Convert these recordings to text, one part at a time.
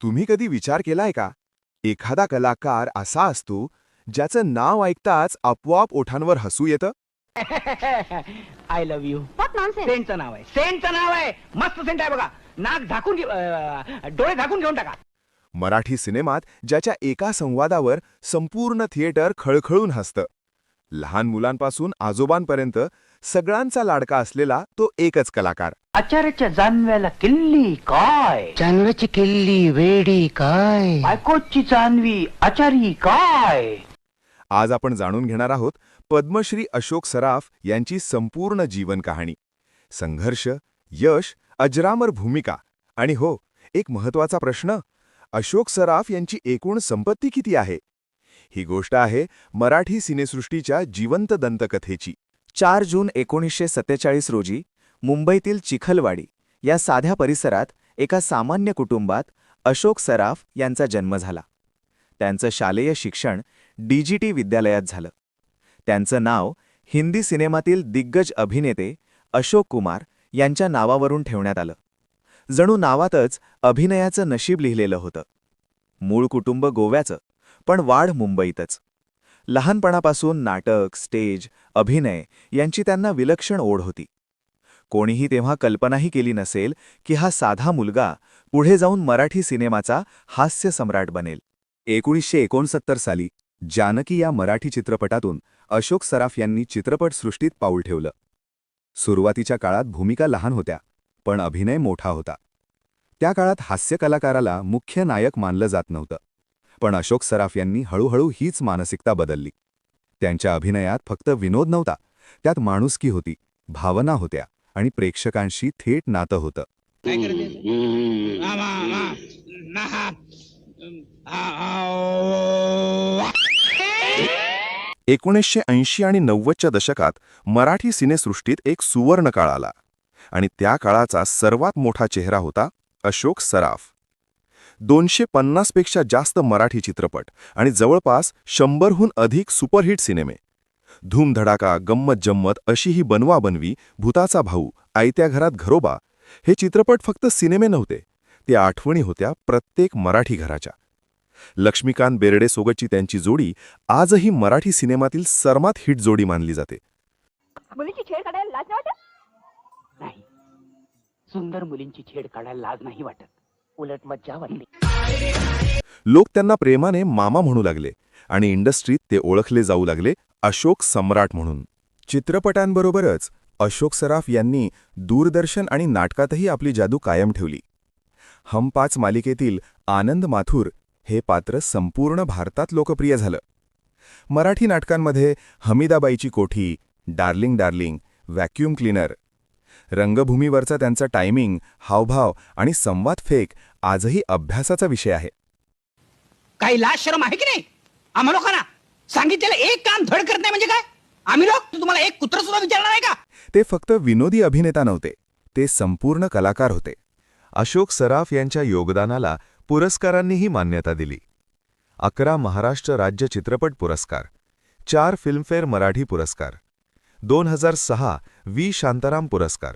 तुम्ही कधी विचार केलाय का? एखादा कलाकार असा असतो ज्याचं नाव ऐकताच आपोआप ओठांवर हसू येतं. I love you. What nonsense. सेंटचं नाव आहे, सेंटचं नाव आहे. मस्त सेंट आहे बघा. नाक झाकून डोळे झाकून घेऊन टाका. मराठी सिनेमात ज्याच्या एका संवादावर संपूर्ण थिएटर खळखळून हसतं. लहान मुलांपासून आजोबांपर्यंत सगळ्यांचा लाडका असलेला तो एकच कलाकार. आचार्याच्या जानव्याला किल्ली काय, जानव्याची किल्ली वेडी काय, बायकोची जानवी आचारी काय. आज आपण जाणून घेणार आहोत पद्मश्री अशोक सराफ यांची संपूर्ण जीवन कहाणी. संघर्ष, यश, अजरामर भूमिका आणि हो, एक महत्त्वाचा प्रश्न, अशोक सराफ यांची एकूण संपत्ती किती आहे? ही गोष्ट आहे मराठी सिनेसृष्टीच्या जिवंत दंतकथेची. 4 जून 1947 रोजी मुंबईतील चिखलवाडी या साध्या परिसरात एका सामान्य कुटुंबात अशोक सराफ यांचा जन्म झाला. त्यांचं शालेय शिक्षण DGT विद्यालयात झालं. त्यांचं नाव हिंदी सिनेमातील दिग्गज अभिनेते अशोक कुमार यांच्या नावावरून ठेवण्यात आलं. जणू नावातच अभिनयाचं नशीब लिहिलेलं होतं. मूळ कुटुंब गोव्याचं, पण वाढ मुंबईतच. लहानपणापासून नाटक, स्टेज, अभिनय यांची त्यांना विलक्षण ओढ होती. कोणीही तेव्हा कल्पनाही केली नसेल की हा साधा मुलगा पुढे जाऊन मराठी सिनेमाचा हास्य सम्राट बनेल. 1969 साली जानकी या मराठी चित्रपटातून अशोक सराफ यांनी चित्रपटसृष्टीत पाऊल ठेवलं. सुरुवातीच्या काळात भूमिका लहान होत्या, पण अभिनय मोठा होता. त्या काळात हास्य कलाकाराला मुख्य नायक मानलं जात नव्हतं. पण अशोक सराफ यांनी हळूहळू हीच मानसिकता बदलली. त्यांच्या अभिनयात फक्त विनोद नव्हता, त्यात माणुसकी होती, भावना होत्या आणि प्रेक्षकांशी थेट नातं होतं. 1980 आणि 90च्या दशकात मराठी सिनेसृष्टीत एक सुवर्ण काळ आला आणि त्या काळाचा सर्वात मोठा चेहरा होता अशोक सराफ. 250 पेक्षा जास्त मराठी चित्रपट आणि जवळपास 100हून अधिक सुपरहिट सिनेमे. धूमधडाका, गंमत जम्मत अशी ही बनवाबनवी, भूताचा भाऊ, आयत्या घरात घरोबा हे चित्रपट फक्त सिनेमे नव्हते, ते आठवणी होत्या प्रत्येक मराठी घराच्या. लक्ष्मीकांत बेर्डेसोबतची त्यांची जोडी आजही मराठी सिनेमातील सर्वात हिट जोडी मानली जाते. मुलीची छेड काढायला लाज नाही वाटत? नाही, सुंदर मुलींची छेड काढायला लाज नाही वाटत, उलट मज्जा वाटली. लोक त्यांना प्रेमाने मामा म्हणू लागले आणि इंडस्ट्रीत ते ओळखले जाऊ लागले अशोक सम्राट म्हणून. चित्रपटांबरोबरच अशोक सराफ यांनी दूरदर्शन आणि नाटकातही आपली जादू कायम ठेवली. हम 5 मालिकेतील आनंद माथुर हे पात्र संपूर्ण भारतात लोकप्रिय झालं. मराठी नाटकांमध्ये हमीदाबाईची कोठी, डार्लिंग डार्लिंग, व्हॅक्यूम क्लीनर. रंगभूमीवरचा त्यांचा टायमिंग, हावभाव आणि संवाद फेक आजही अभ्यासाचा विषय आहे. काही लाज शरम आहे की नाही? आम्हा लोकांना सांगितलेलं एक काम धड करत नाही म्हणजे काय? आम्ही लोक तुम्हाला एक कुत्र सुद्धा विचारणार आहे का? ते फक्त विनोदी अभिनेता नव्हते, ते संपूर्ण कलाकार होते. अशोक सराफ यांच्या योगदानाला पुरस्कारांनीही मान्यता दिली. 11 महाराष्ट्र राज्य चित्रपट पुरस्कार, 4 फिल्मफेअर मराठी पुरस्कार, 2006 व्ही शांताराम पुरस्कार,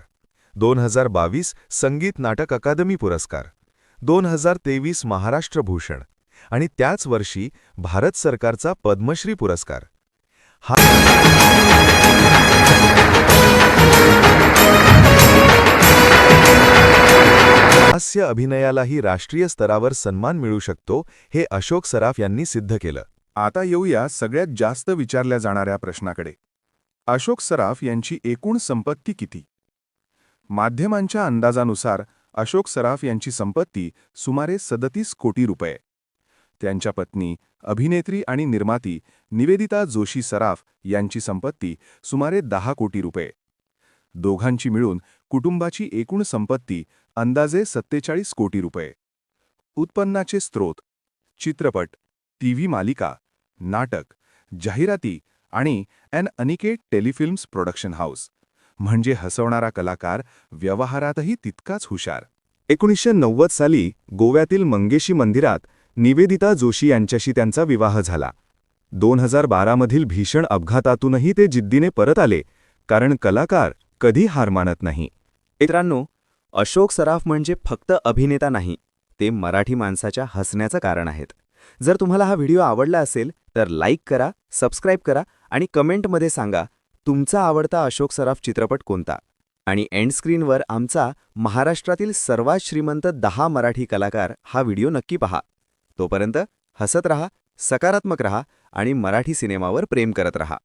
2022 संगीत नाटक अकादमी पुरस्कार, 2023 महाराष्ट्र भूषण आणि त्याच वर्षी भारत सरकारचा पद्मश्री पुरस्कार. हास्य अभिनयालाही राष्ट्रीय स्तरावर सन्मान मिळू शकतो हे अशोक सराफ यांनी सिद्ध केलं. आता येऊया सगळ्यात जास्त विचारल्या जाणाऱ्या प्रश्नाकडे. अशोक सराफ यांची एकूण संपत्ती किती? माध्यमांच्या अंदाजानुसार अशोक सराफ यांची संपत्ती सुमारे 37 कोटी रुपये. त्यांच्या पत्नी, अभिनेत्री आणि निर्माती निवेदिता जोशी सराफ यांची संपत्ती सुमारे 10 कोटी रुपये. दोघांची मिळून कुटुंबाची एकूण संपत्ती अंदाजे 47 कोटी रुपये. उत्पन्नाचे स्रोत: चित्रपट, टीव्ही मालिका, नाटक, जाहिराती आणि अनिकेत टेलिफिल्म्स प्रोडक्शन हाऊस. म्हणजे हसवणारा कलाकार व्यवहारातही तितकाच हुशार. 1990 साली गोव्यातील मंगेशी मंदिरात निवेदिता जोशी यांच्याशी त्यांचा विवाह झाला. 2012 मधील भीषण अपघातातूनही ते जिद्दीने परत आले, कारण कलाकार कधी हार मानत नाही. मित्रांनो, अशोक सराफ म्हणजे फक्त अभिनेता नाही, ते मराठी माणसाच्या हसण्याचं कारण आहेत. जर तुम्हाला हा व्हिडिओ आवडला असेल तर लाईक करा, सबस्क्राईब करा आणि कमेंटमध्ये सांगा तुमचा आवडता अशोक सराफ चित्रपट कोणता. आणि एंड स्क्रीनवर आमचा महाराष्ट्रातील सर्वात श्रीमंत 10 मराठी कलाकार हा व्हिडिओ नक्की पहा. तोपर्यंत हसत रहा, सकारात्मक रहा आणि मराठी सिनेमावर प्रेम करत रहा.